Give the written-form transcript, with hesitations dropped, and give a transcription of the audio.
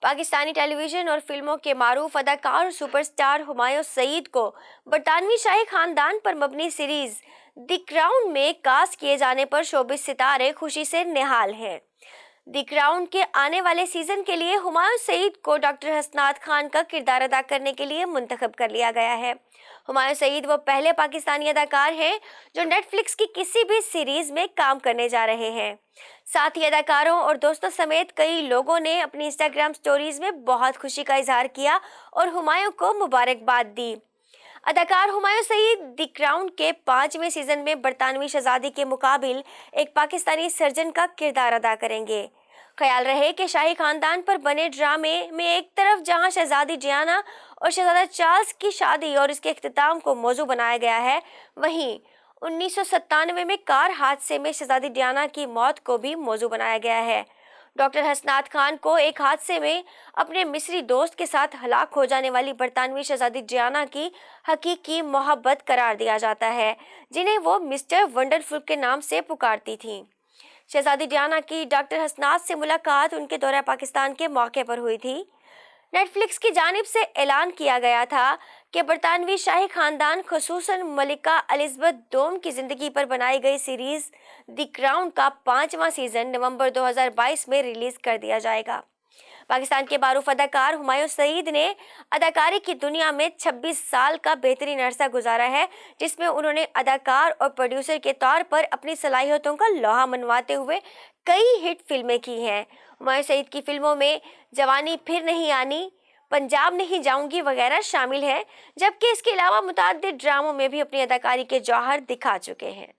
Pakistani television और फिल्मों के मारूफ अदाकार और सुपरस्टार हुमायूं सईद को बरतानवी शाही खानदान पर मबनी सीरीज द क्राउन में कास्ट किए जाने पर शोबिस सितारे खुशी से निहाल हैं। द क्राउन के आने वाले सीजन के लिए हुमायूं सईद को डॉक्टर हसनात खान का किरदार अदा करने के लिए मुंतखब कर लिया गया है। हुमायूं सईद वो पहले पाकिस्तानी अदाकार हैं जो नेटफ्लिक्स की किसी भी सीरीज में काम करने जा रहे हैं। साथ ही अदाकारों और दोस्तों समेत कई लोगों ने अपनी इंस्टाग्राम स्टोरीज में बहुत खुशी का इजहार किया और हुमायूं को मुबारकबाद दी। अदाकार हुमायूं सईद द क्राउन के 5वें सीजन में बरतानवी शहजादी के मुकाबिल एक पाकिस्तानी सर्जन का किरदार अदा करेंगे। ख्याल रहे कि शाही खानदान पर बने ड्रामे में एक तरफ जहां शहजादी डियाना और शहजादा चार्ल्स की शादी और इसके इख्तिताम को मौजू बनाया गया है, वहीं 1997 में कार हादसे में शहजादी डियाना की मौत को भी मौजू बनाया गया है। डॉक्टर हसनात खान को एक हादसे में अपने मिस्री दोस्त के साथ हलाक हो जाने वाली बरतानवी शहजादी डियाना की हकीकी मोहब्बत करार दिया जाता है, जिन्हें वो मिस्टर वंडरफुल के नाम से पुकारती थीं। शहजादी डियाना की डॉक्टर हसनात से मुलाकात उनके दौरा पाकिस्तान के मौके पर हुई थी। नेटफ्लिक्स की जानिब से ऐलान किया गया था कि बरतानवी शाही खानदान खुसूसन मलिका एलिज़ाबेथ दोम की जिंदगी पर बनाई गई सीरीज द क्राउन का 5वां सीजन नवंबर 2022 में रिलीज कर दिया जाएगा। पाकिस्तान के मारूफ अदाकार हुमायूं सईद ने अदाकारी की दुनिया में 26 साल का बेहतरीन अरसा गुजारा है, जिसमें उन्होंने अदाकार और प्रोड्यूसर के तौर पर अपनी सलाहियतों का लोहा मनवाते हुए कई हिट फिल्में की हैं। हुमायूं सईद की फिल्मों में जवानी फिर नहीं आनी, पंजाब नहीं जाऊंगी वगैरह शामिल है, जबकि इसके अलावा मुतअद्दिद ड्रामों में भी अपनी अदाकारी के जौहर दिखा चुके हैं।